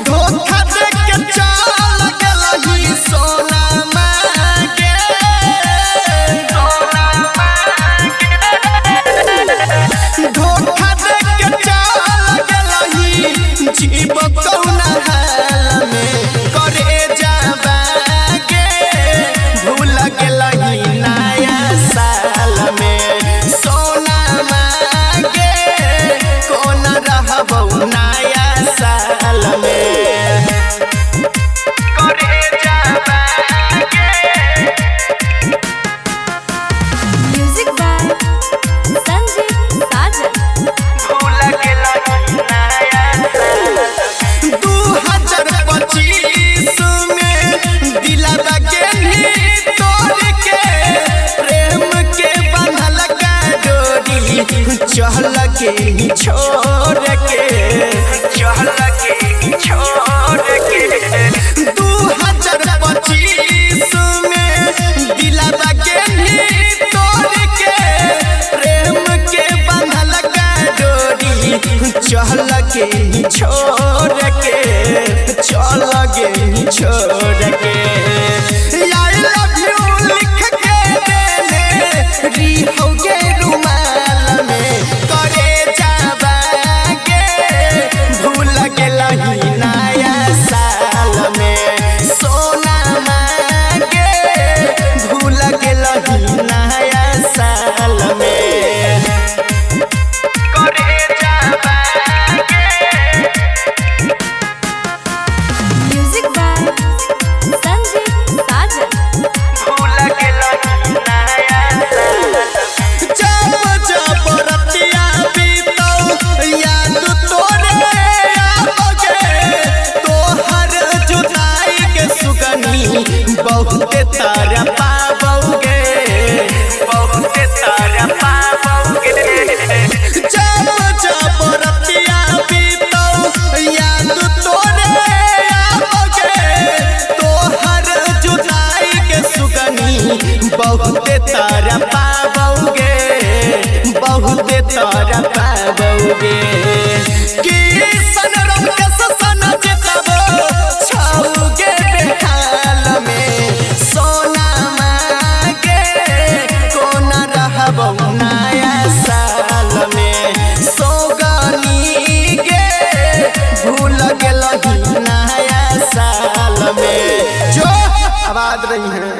धोखा दे के चल गेलही सोना मांगे धोखा दे के चल गेलही जीव कौना हाल में करे जाबागे भूल गेलही नया साल में सोना मांगे कौन रहबौ नया साल में करे जाबागे। म्यूजिक बाय संजीव साजन। भूल गेलही नया साल 2025 में दिलवा के ही तोड़ के प्रेम के बंधल का डोरी चहल के ही छोड़ के चहल के ही छोड़ के 2025 में दिलवा के ही तोड़ के प्रेम के बंधल का डोरी चहल के ही छोड़ के चल गे ही छोड़ के I love you लिख के देने री हो गे रुमाल में करे जाबागे भूल गेलही नया साल में सोना मांगे भूल गेलही नया साल में करे जाबागे। म्यूजिक बाय संजीव साजन। भूल गेलही नया साल जब जब रतिया बीतौ याद तोरे आओगे तोहर जुदाई के सुगनी बहुते तारा पाबोगे बहुते तारा पाबोगे जब जब रतिया बीतौ याद तोरे आओगे तोहर जुदाई के सुगनी बहुते तारा पाबोगे बहुते तारा पाबोगे कि सनरम के ससन जितबो छौगे बेहाल में सोना मांगे कौन रहबौ नया साल में सोगनी गे भूल गेलही नया साल में जो आवाज रही है।